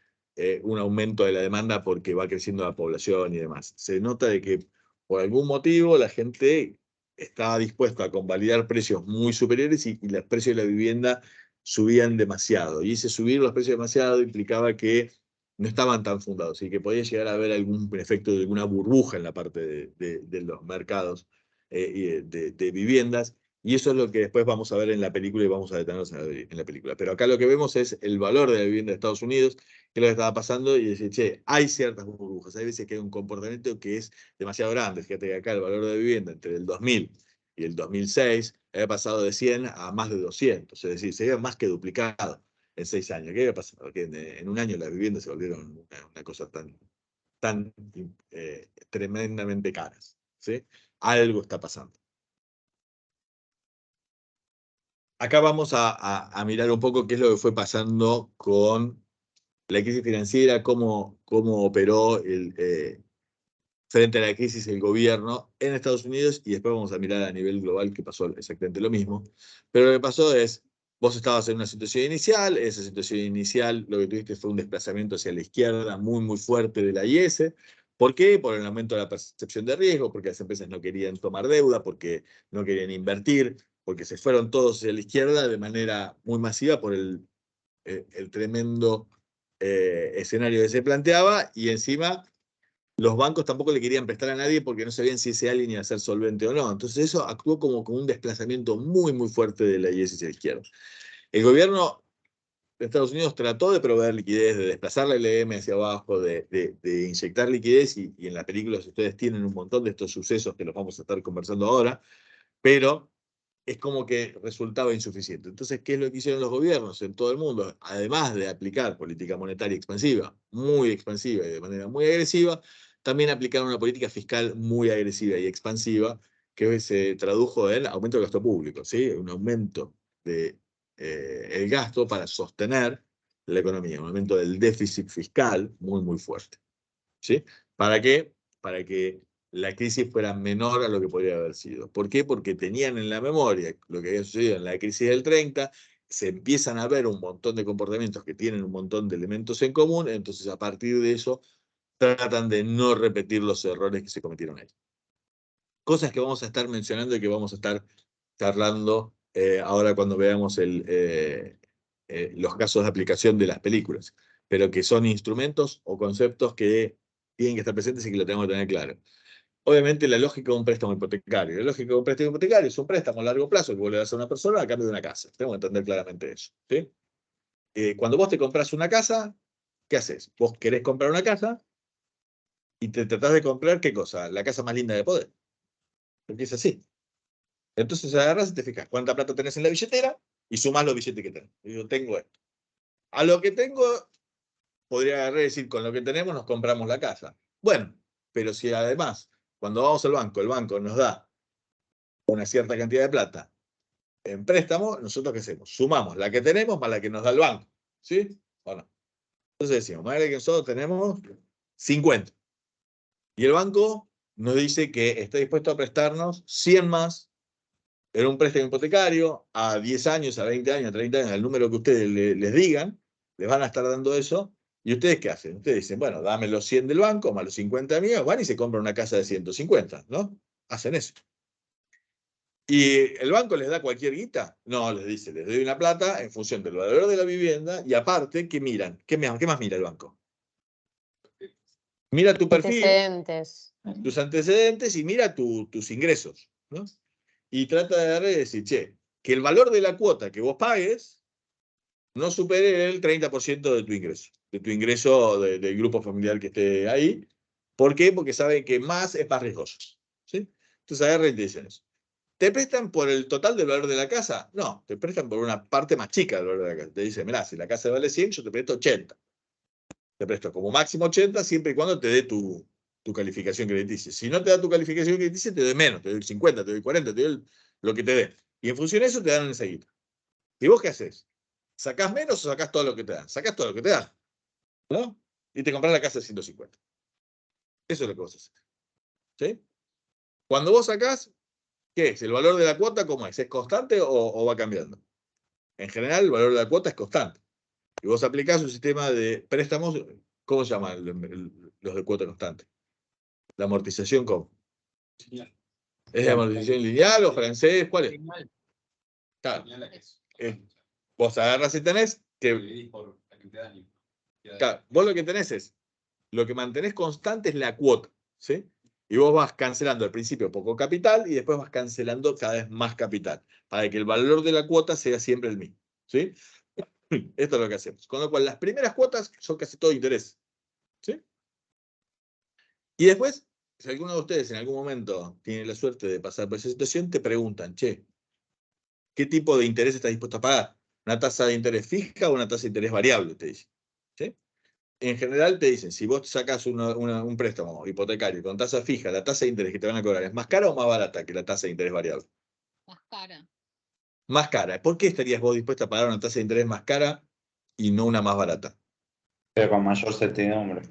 un aumento de la demanda porque va creciendo la población y demás. Se nota de que por algún motivo la gente estaba dispuesta a convalidar precios muy superiores y los precios de la vivienda subían demasiado. Y ese subir los precios demasiado implicaba que no estaban tan fundados y que podía llegar a haber algún efecto de alguna burbuja en la parte de los mercados de viviendas. Y eso es lo que después vamos a ver en la película y vamos a detenernos en la película. Pero acá lo que vemos es el valor de la vivienda de Estados Unidos, que es lo que estaba pasando, y decir, che, hay ciertas burbujas, hay veces que hay un comportamiento que es demasiado grande. Fíjate que acá el valor de la vivienda entre el 2000 y el 2006 había pasado de 100 a más de 200, es decir, se había más que duplicado en 6 años. ¿Qué había pasado? Que en un año las viviendas se volvieron una cosa tan tremendamente caras, ¿sí? Algo está pasando. Acá vamos a mirar un poco qué es lo que fue pasando con la crisis financiera, cómo operó frente a la crisis el gobierno en Estados Unidos, y después vamos a mirar a nivel global que pasó exactamente lo mismo. Pero lo que pasó es, vos estabas en una situación inicial, esa situación inicial lo que tuviste fue un desplazamiento hacia la izquierda muy, muy fuerte de la IS. ¿Por qué? Por el aumento de la percepción de riesgo, porque las empresas no querían tomar deuda, porque no querían invertir, porque se fueron todos hacia la izquierda de manera muy masiva por el tremendo escenario que se planteaba, y encima los bancos tampoco le querían prestar a nadie porque no sabían si ese alguien iba a ser solvente o no. Entonces eso actuó como un desplazamiento muy, muy fuerte de la IS hacia la izquierda. El gobierno de Estados Unidos trató de proveer liquidez, de desplazar la LM hacia abajo, de inyectar liquidez, y en las películas ustedes tienen un montón de estos sucesos que los vamos a estar conversando ahora, pero es como que resultaba insuficiente. Entonces, ¿qué es lo que hicieron los gobiernos en todo el mundo? Además de aplicar política monetaria expansiva y de manera muy agresiva, también aplicaron una política fiscal muy agresiva y expansiva que se tradujo en aumento del gasto público, ¿sí? Un aumento del el gasto para sostener la economía, un aumento del déficit fiscal muy, muy fuerte, ¿sí? ¿Para qué? Para que la crisis fuera menor a lo que podría haber sido. ¿Por qué? Porque tenían en la memoria lo que había sucedido en la crisis del 30, se empiezan a ver un montón de comportamientos que tienen un montón de elementos en común, entonces a partir de eso tratan de no repetir los errores que se cometieron ahí. Cosas que vamos a estar mencionando y que vamos a estar charlando ahora cuando veamos los casos de aplicación de las películas, pero que son instrumentos o conceptos que tienen que estar presentes y que lo tenemos que tener claro. Obviamente la lógica de un préstamo hipotecario. La lógica de un préstamo hipotecario es un préstamo a largo plazo que vos le das a una persona a cambio de una casa. Tenemos que entender claramente eso, ¿sí? Cuando vos te compras una casa, ¿qué haces? Vos querés comprar una casa y te tratás de comprar, ¿qué cosa? La casa más linda de poder. Empieza así. Entonces agarras y te fijas cuánta plata tenés en la billetera y sumás los billetes que tenés. Y yo tengo esto. A lo que tengo, podría agarrar y decir, con lo que tenemos nos compramos la casa. Bueno, pero si además, cuando vamos al banco, el banco nos da una cierta cantidad de plata en préstamo, ¿nosotros qué hacemos? Sumamos la que tenemos más la que nos da el banco. ¿Sí? ¿O no? Entonces decimos, madre que nosotros tenemos 50. Y el banco nos dice que está dispuesto a prestarnos 100 más en un préstamo hipotecario a 10 años, a 20 años, a 30 años, al número que ustedes les digan, les van a estar dando eso. ¿Y ustedes qué hacen? Ustedes dicen, bueno, dame los 100 del banco más los 50 míos, van y se compran una casa de 150, ¿no? Hacen eso. ¿Y el banco les da cualquier guita? No, les dice, les doy una plata en función del valor de la vivienda y aparte, ¿qué miran? ¿Qué más mira el banco? Mira tu perfil, tus antecedentes y mira tus ingresos, ¿no? Y trata de darle y decir, che, que el valor de la cuota que vos pagues no supere el 30% de tu ingreso del grupo familiar que esté ahí. ¿Por qué? Porque saben que más es más riesgoso, ¿sí? Entonces agarra y te dicen eso. ¿Te prestan por el total del valor de la casa? No, te prestan por una parte más chica del valor de la casa. Te dicen, mirá, si la casa vale 100, yo te presto 80. te presto como máximo 80 siempre y cuando te dé tu calificación crediticia. Si no te da tu calificación crediticia, te doy menos, te doy el 50, te doy 40, te doy lo que te dé. Y en función de eso te dan esa guita. ¿Y vos qué haces? ¿Sacás menos o sacás todo lo que te dan? Sacás todo lo que te dan, ¿no? Y te compras la casa de 150. Eso es lo que vos haces. ¿Sí? Cuando vos sacás, ¿qué es? ¿El valor de la cuota cómo es? ¿Es constante o va cambiando? En general, el valor de la cuota es constante. Y vos aplicás un sistema de préstamos, ¿cómo se llaman los de cuota constante? ¿La amortización cómo? ¿Es de amortización lineal o francés? ¿Cuál es? Claro. Vos agarras y tenés que... Claro, vos lo que tenés es, lo que mantenés constante es la cuota, ¿sí? Y vos vas cancelando al principio poco capital y después vas cancelando cada vez más capital, para que el valor de la cuota sea siempre el mismo, ¿sí? Esto es lo que hacemos. Con lo cual, las primeras cuotas son casi todo interés, ¿sí? Y después, si alguno de ustedes en algún momento tiene la suerte de pasar por esa situación, te preguntan, che, ¿qué tipo de interés estás dispuesto a pagar? ¿Una tasa de interés fija o una tasa de interés variable? Te dicen, ¿sí? En general te dicen, si vos sacás un préstamo hipotecario con tasa fija, la tasa de interés que te van a cobrar es más cara o más barata que la tasa de interés variable. Más cara. Más cara. ¿Por qué estarías vos dispuesta a pagar una tasa de interés más cara y no una más barata? Pero con mayor certidumbre.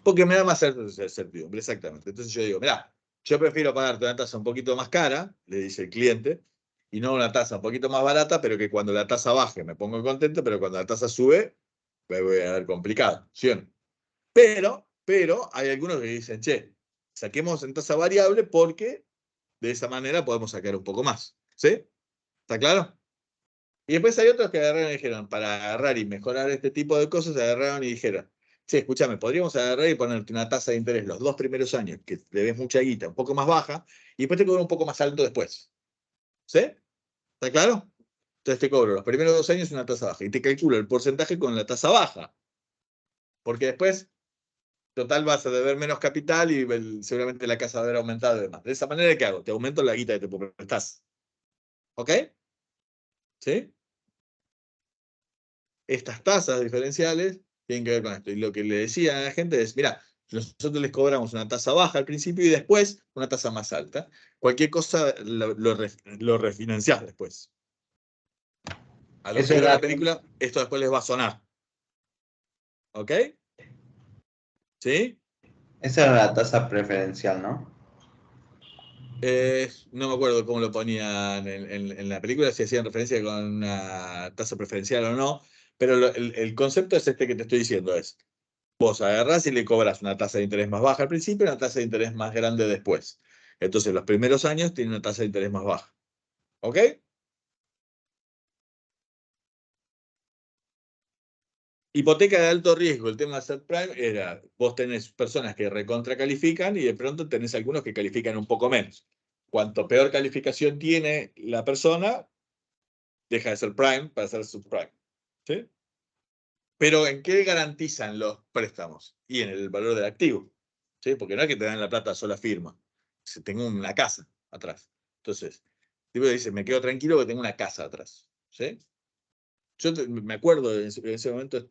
Porque me da más certidumbre, exactamente. Entonces yo digo, mirá, yo prefiero pagarte una tasa un poquito más cara, le dice el cliente, y no una tasa un poquito más barata, pero que cuando la tasa baje me pongo contento, pero cuando la tasa sube me voy a ver complicado, ¿sí o no? Pero hay algunos que dicen, che, saquemos en tasa variable porque de esa manera podemos sacar un poco más, ¿sí? ¿Está claro? Y después hay otros que agarraron y dijeron, para agarrar y mejorar este tipo de cosas, agarraron y dijeron, sí, escúchame, podríamos agarrar y ponerte una tasa de interés los 2 primeros años, que debes mucha guita, un poco más baja, y después te cobro un poco más alto después. ¿Sí? ¿Está claro? Entonces te cobro los primeros 2 años una tasa baja, y te calculo el porcentaje con la tasa baja. Porque después, total, vas a deber menos capital y seguramente la casa va a haber aumentado y demás. De esa manera, ¿qué hago? Te aumento la guita que te prestás. ¿Ok? ¿Sí? Estas tasas diferenciales tienen que ver con esto. Y lo que le decía a la gente es, mira, nosotros les cobramos una tasa baja al principio y después una tasa más alta. Cualquier cosa lo refinanciás después. A los Eso que vieron era, la película, esto después les va a sonar. ¿Ok? ¿Sí? esa era la tasa preferencial, ¿no? No me acuerdo cómo lo ponían en la película, si hacían referencia con una tasa preferencial o no, pero el concepto es este que te estoy diciendo, es vos agarrás y le cobras una tasa de interés más baja al principio y una tasa de interés más grande después. Entonces, los primeros años tienen una tasa de interés más baja. ¿Ok? Hipoteca de alto riesgo, el tema de subprime era, vos tenés personas que recontra califican y de pronto tenés algunos que califican un poco menos. Cuanto peor calificación tiene la persona, deja de ser prime para ser subprime. ¿Sí? Pero ¿en qué garantizan los préstamos? Y en el valor del activo. ¿Sí? Porque no es que te dan la plata sola firma. Tengo una casa atrás. Entonces, el tipo dice, me quedo tranquilo que tengo una casa atrás. ¿Sí? Yo me acuerdo en ese momento,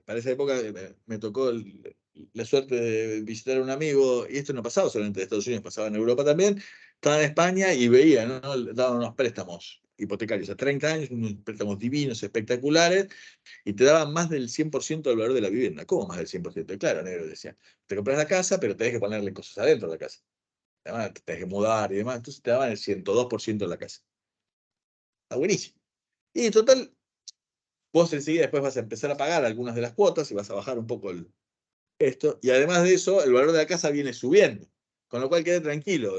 para esa época, me tocó la suerte de visitar a un amigo, y esto no pasaba solamente en Estados Unidos, pasaba en Europa también. Estaba en España y veía, ¿no? Daban unos préstamos hipotecarios a 30 años, unos préstamos divinos, espectaculares, y te daban más del 100% del valor de la vivienda. ¿Cómo más del 100%? Claro, negro decía, te compras la casa, pero tenés que ponerle cosas adentro de la casa. Además, te tenés que mudar y demás, entonces te daban el 102% de la casa. Está buenísimo. Y total, vos enseguida después vas a empezar a pagar algunas de las cuotas y vas a bajar un poco esto. Y además de eso, el valor de la casa viene subiendo. Con lo cual quede tranquilo.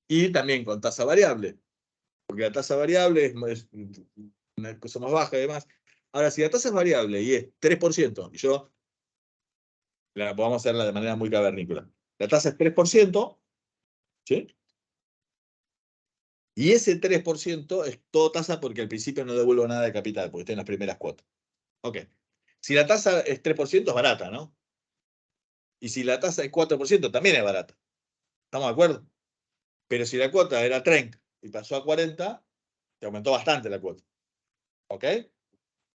Y también con tasa variable. Porque la tasa variable es una cosa más baja y demás. Ahora, si la tasa es variable y es 3%, y yo vamos a hacerla de manera muy cavernícola. La tasa es 3%, ¿sí? Y ese 3% es todo tasa porque al principio no devuelvo nada de capital, porque estoy en las primeras cuotas. Ok. Si la tasa es 3%, es barata, ¿no? Y si la tasa es 4%, también es barata. ¿Estamos de acuerdo? Pero si la cuota era 30 y pasó a 40, te aumentó bastante la cuota. ¿Ok?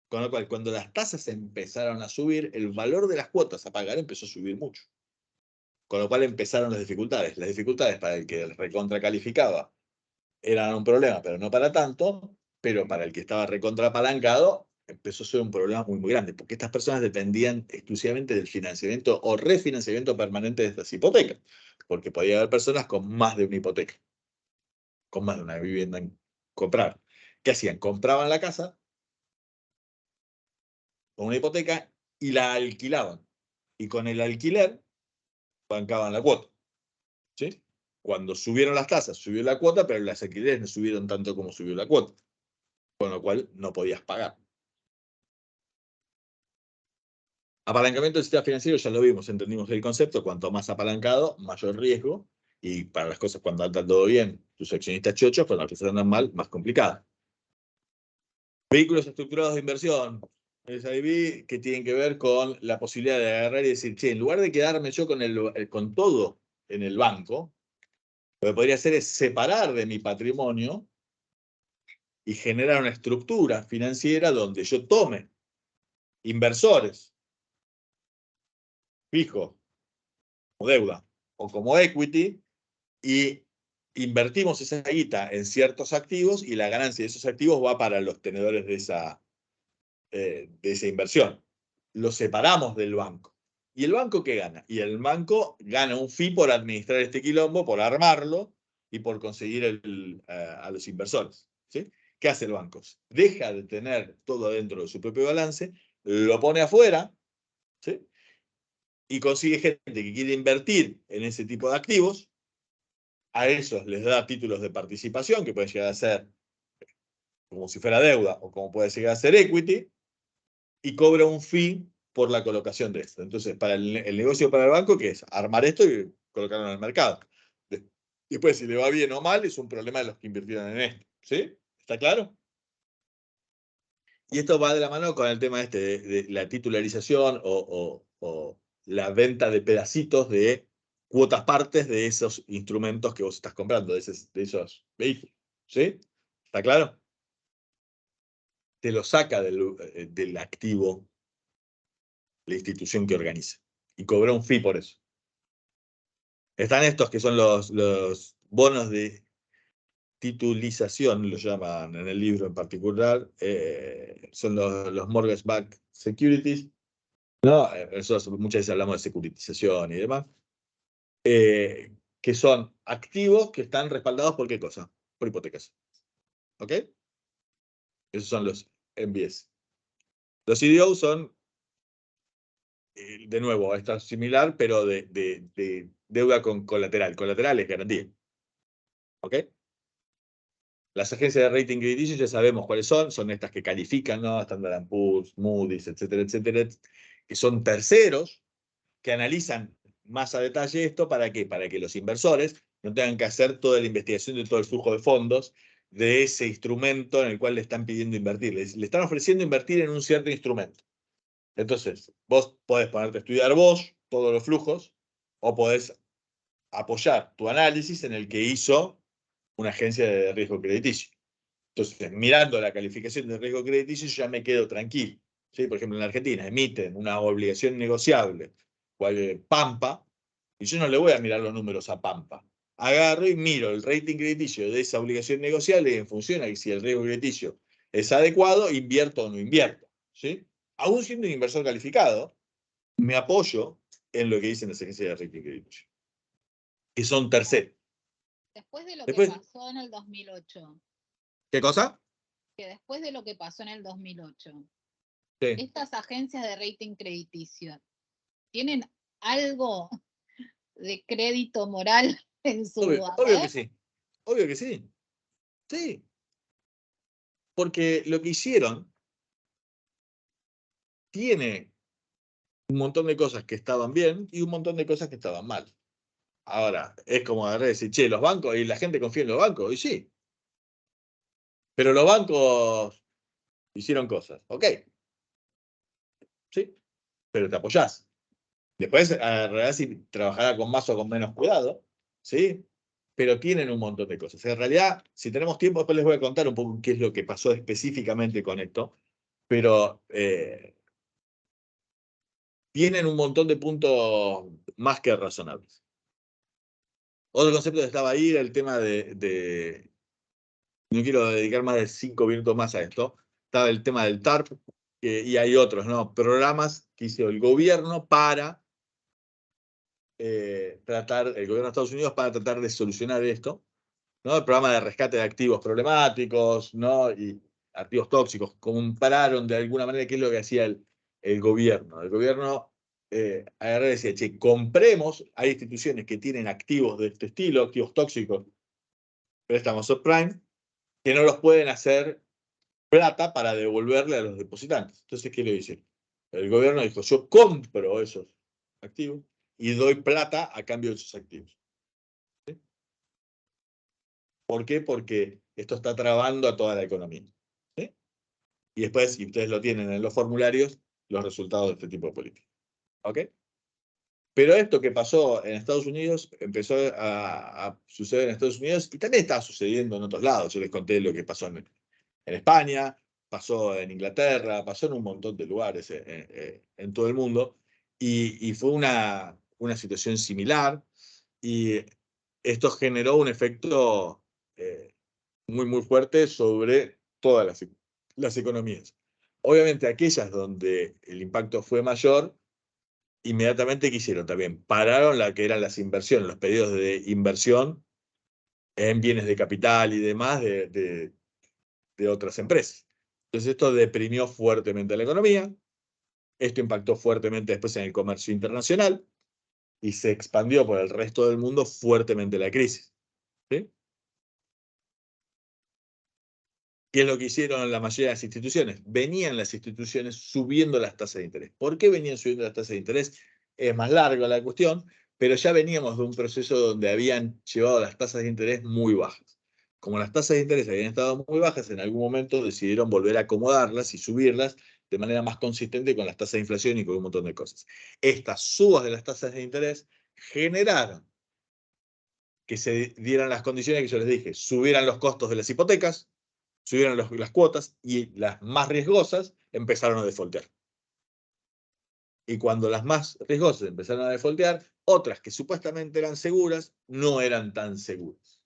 Con lo cual, cuando las tasas empezaron a subir, el valor de las cuotas a pagar empezó a subir mucho. Con lo cual empezaron las dificultades. Las dificultades para el que recontra calificaba eran un problema, pero no para tanto, pero para el que estaba recontra apalancado empezó a ser un problema muy, muy grande, porque estas personas dependían exclusivamente del financiamiento o refinanciamiento permanente de estas hipotecas, porque podía haber personas con más de una hipoteca, con más de una vivienda en comprar. ¿Qué hacían? Compraban la casa con una hipoteca y la alquilaban. Y con el alquiler bancaban la cuota. ¿Sí? Cuando subieron las tasas, subió la cuota, pero las alquileres no subieron tanto como subió la cuota. Con lo cual no podías pagar. Apalancamiento del sistema financiero, ya lo vimos, entendimos el concepto. Cuanto más apalancado, mayor riesgo. Y para las cosas cuando andan todo bien, tus accionistas chochos, cuando las cosas andan mal, más complicado. Vehículos estructurados de inversión. SIV, que tienen que ver con la posibilidad de agarrar y decir, che, en lugar de quedarme yo con todo en el banco, lo que podría hacer es separar de mi patrimonio y generar una estructura financiera donde yo tome inversores fijos como deuda o como equity y invertimos esa guita en ciertos activos y la ganancia de esos activos va para los tenedores de esa inversión. Lo separamos del banco. ¿Y el banco qué gana? Y el banco gana un fee por administrar este quilombo, por armarlo y por conseguir a los inversores. ¿Sí? ¿Qué hace el banco? Deja de tener todo dentro de su propio balance, lo pone afuera, ¿sí? Y consigue gente que quiere invertir en ese tipo de activos. A esos les da títulos de participación, que pueden llegar a ser como si fuera deuda o como puede llegar a ser equity, y cobra un fee por la colocación de esto. Entonces, para el negocio para el banco, ¿qué es? Armar esto y colocarlo en el mercado. Después, si le va bien o mal, es un problema de los que invirtieron en esto. ¿Sí? ¿Está claro? Y esto va de la mano con el tema de la titularización o la venta de pedacitos de cuotas partes de esos instrumentos que vos estás comprando, de esos vehículos. ¿Sí? ¿Está claro? Te lo saca del activo la institución que organiza y cobra un fee por eso. Están estos que son los bonos de titulización, lo llaman en el libro en particular, son los mortgage-backed securities, ¿no? Muchas veces hablamos de securitización y demás, que son activos que están respaldados por ¿qué cosa? Por hipotecas. ¿Ok? Esos son los MBS. Los CDO son, de nuevo, esto es similar, pero de deuda con colateral. Colateral es garantía. ¿Ok? Las agencias de rating crediticio ya sabemos cuáles son estas que califican, ¿no? Standard & Poor's, Moody's, etcétera, etcétera, que son terceros que analizan más a detalle esto. ¿Para qué? Para que los inversores no tengan que hacer toda la investigación de todo el flujo de fondos de ese instrumento en el cual le están pidiendo invertir. Le están ofreciendo invertir en un cierto instrumento. Entonces, vos podés ponerte a estudiar vos todos los flujos o podés apoyar tu análisis en el que hizo una agencia de riesgo crediticio. Entonces, mirando la calificación de riesgo crediticio, yo ya me quedo tranquilo. ¿Sí? Por ejemplo, en la Argentina emiten una obligación negociable, cual Pampa, y yo no le voy a mirar los números a Pampa. Agarro y miro el rating crediticio de esa obligación negociable y en función a si el riesgo crediticio es adecuado, invierto o no invierto. ¿Sí? Aún siendo un inversor calificado, me apoyo en lo que dicen las agencias de rating crediticio, que son terceros. Después de lo Después, que pasó en el 2008, ¿qué cosa? que después de lo que pasó en el 2008, Sí. estas agencias de rating crediticio tienen algo de crédito moral en su Obvio que sí. Obvio que sí. Sí. Porque lo que hicieron tiene un montón de cosas que estaban bien y un montón de cosas que estaban mal. Ahora, es como agarrar y decir, che, los bancos, y la gente confía en los bancos, y sí. Pero los bancos hicieron cosas, ok. Sí, pero te apoyás. Después agarrarás y trabajarás con más o con menos cuidado, ¿sí? Pero tienen un montón de cosas. En realidad, si tenemos tiempo, después les voy a contar un poco qué es lo que pasó específicamente con esto. pero tienen un montón de puntos más que razonables. Otro concepto que estaba ahí era el tema no quiero dedicar más de 5 minutos más a esto, estaba el tema del TARP, y hay otros, ¿no? Programas que hizo el gobierno para el gobierno de Estados Unidos para tratar de solucionar esto, ¿no? El programa de rescate de activos problemáticos, ¿no? Y activos tóxicos. Compararon de alguna manera qué es lo que hacía el gobierno. El gobierno agarró y decía, che, compremos, hay instituciones que tienen activos de este estilo, activos tóxicos, préstamos subprime, que no los pueden hacer plata para devolverle a los depositantes. Entonces, ¿qué le dice? El gobierno dijo, yo compro esos activos y doy plata a cambio de esos activos. ¿Sí? ¿Por qué? Porque esto está trabando a toda la economía. ¿Sí? Y después, si ustedes lo tienen en los formularios, los resultados de este tipo de política. ¿Ok? Pero esto que pasó en Estados Unidos empezó a suceder en Estados Unidos y también está sucediendo en otros lados. Yo les conté lo que pasó en España, pasó en Inglaterra, pasó en un montón de lugares en todo el mundo. Y fue una situación similar. Y esto generó un efecto muy, muy fuerte sobre todas las economías. Obviamente aquellas donde el impacto fue mayor, inmediatamente, ¿qué hicieron? También pararon la que eran las inversiones, los pedidos de inversión en bienes de capital y demás de otras empresas. Entonces esto deprimió fuertemente la economía, esto impactó fuertemente después en el comercio internacional y se expandió por el resto del mundo fuertemente la crisis. ¿Sí? ¿Qué es lo que hicieron la mayoría de las instituciones? Venían las instituciones subiendo las tasas de interés. ¿Por qué venían subiendo las tasas de interés? Es más larga la cuestión, pero ya veníamos de un proceso donde habían llevado las tasas de interés muy bajas. Como las tasas de interés habían estado muy bajas, en algún momento decidieron volver a acomodarlas y subirlas de manera más consistente con las tasas de inflación y con un montón de cosas. Estas subas de las tasas de interés generaron que se dieran las condiciones que yo les dije, subieran los costos de las hipotecas, subieron las cuotas y las más riesgosas empezaron a defaultear. Y cuando las más riesgosas empezaron a defaultear, otras que supuestamente eran seguras no eran tan seguras.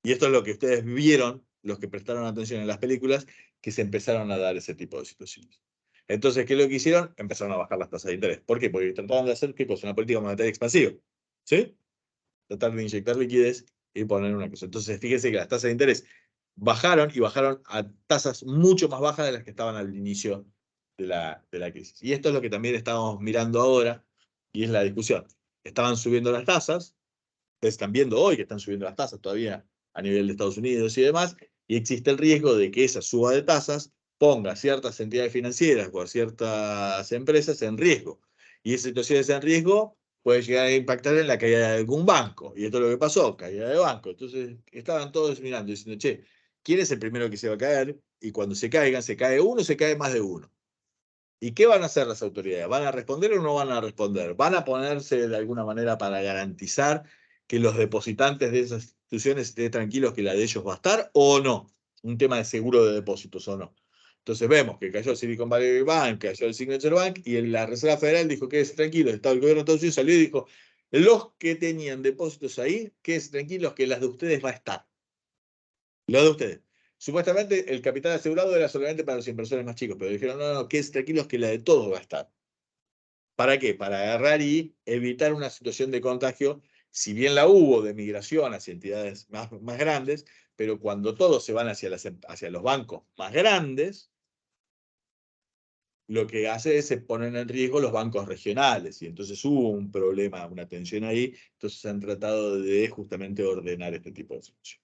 Y esto es lo que ustedes vieron, los que prestaron atención en las películas, que se empezaron a dar ese tipo de situaciones. Entonces, ¿qué es lo que hicieron? Empezaron a bajar las tasas de interés. ¿Por qué? Porque trataban de hacer, ¿qué cosa? Una política monetaria expansiva. ¿Sí? Tratar de inyectar liquidez y poner una cosa. Entonces, fíjense que las tasas de interés bajaron y bajaron a tasas mucho más bajas de las que estaban al inicio de la crisis. Y esto es lo que también estamos mirando ahora y es la discusión. Estaban subiendo las tasas, ustedes están viendo hoy que están subiendo las tasas todavía a nivel de Estados Unidos y demás, y existe el riesgo de que esa suba de tasas ponga a ciertas entidades financieras o a ciertas empresas en riesgo. Y esas situaciones en riesgo puede llegar a impactar en la caída de algún banco. Y esto es lo que pasó, caída de banco. Entonces estaban todos mirando diciendo, che, ¿quién es el primero que se va a caer? Y cuando se caigan, se cae uno, se cae más de uno. ¿Y qué van a hacer las autoridades? ¿Van a responder o no van a responder? ¿Van a ponerse de alguna manera para garantizar que los depositantes de esas instituciones estén tranquilos que la de ellos va a estar o no? Un tema de seguro de depósitos o no. Entonces vemos que cayó el Silicon Valley Bank, cayó el Signature Bank y la Reserva Federal dijo que es tranquilo. El gobierno de Estados Unidos salió y dijo, los que tenían depósitos ahí, que es tranquilos que las de ustedes va a estar. Lo de ustedes. Supuestamente el capital asegurado era solamente para los inversores más chicos, pero dijeron, no, que es tranquilos que la de todos va a estar. ¿Para qué? Para agarrar y evitar una situación de contagio, si bien la hubo de migración hacia entidades más grandes, pero cuando todos se van hacia los bancos más grandes, lo que hace es se ponen en riesgo los bancos regionales, y entonces hubo un problema, una tensión ahí, entonces han tratado de justamente ordenar este tipo de situaciones.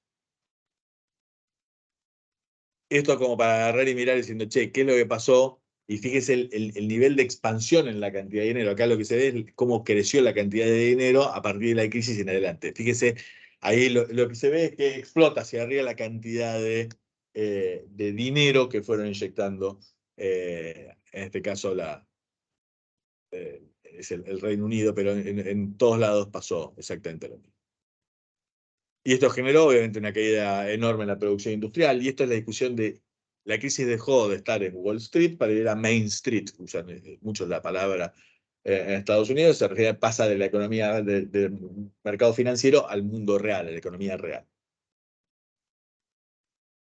Esto como para agarrar y mirar diciendo, che, ¿qué es lo que pasó? Y fíjese el nivel de expansión en la cantidad de dinero. Acá lo que se ve es cómo creció la cantidad de dinero a partir de la crisis en adelante. Fíjese, ahí lo que se ve es que explota hacia arriba la cantidad de dinero que fueron inyectando, en este caso es el Reino Unido, pero en todos lados pasó exactamente lo mismo. Y esto generó obviamente una caída enorme en la producción industrial, y esto es la discusión de La crisis dejó de estar en Wall Street para ir a Main Street, usan mucho la palabra en Estados Unidos, se refiere, pasa de la economía del mercado financiero al mundo real, a la economía real.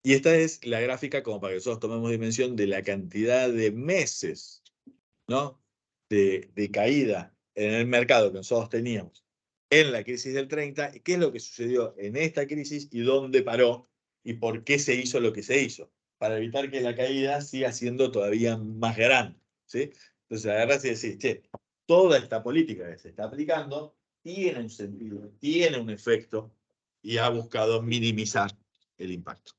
Y esta es la gráfica como para que nosotros tomemos dimensión de la cantidad de meses, ¿no?, de caída en el mercado que nosotros teníamos en la crisis del 30, y qué es lo que sucedió en esta crisis y dónde paró y por qué se hizo lo que se hizo, para evitar que la caída siga siendo todavía más grande, ¿sí? Entonces agarrás y decís, che, toda esta política que se está aplicando tiene un sentido, tiene un efecto y ha buscado minimizar el impacto.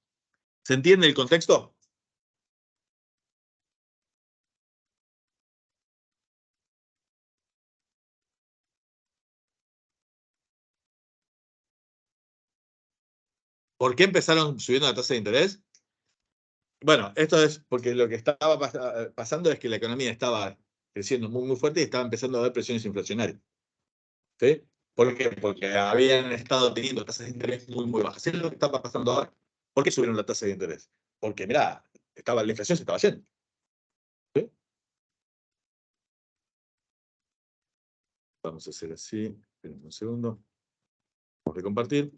¿Se entiende el contexto? ¿Por qué empezaron subiendo la tasa de interés? Bueno, esto es porque lo que estaba pasando es que la economía estaba creciendo muy, muy fuerte y estaba empezando a haber presiones inflacionarias. ¿Sí? ¿Por qué? Porque habían estado teniendo tasas de interés muy, muy bajas. ¿Sí es lo que estaba pasando ahora? ¿Por qué subieron la tasa de interés? Porque, mirá, la inflación se estaba yendo. ¿Sí? Vamos a hacer así. Esperen un segundo. Vamos a compartir.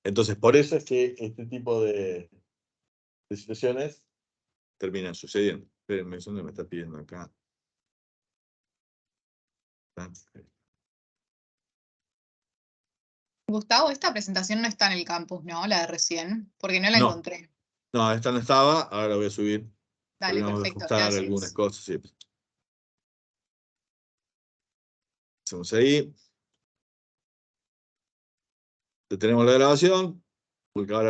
Entonces, por eso es que este tipo de situaciones terminan sucediendo. Espérenme, ¿dónde me está pidiendo acá? Gustavo, esta presentación no está en el campus, ¿no? La de recién, porque no la No, encontré. no, esta no estaba, ahora la voy a subir. Dale, Terminamos de perfecto, ajustar algunas gracias. cosas. Sí. Hacemos ahí. Detenemos la grabación, porque ahora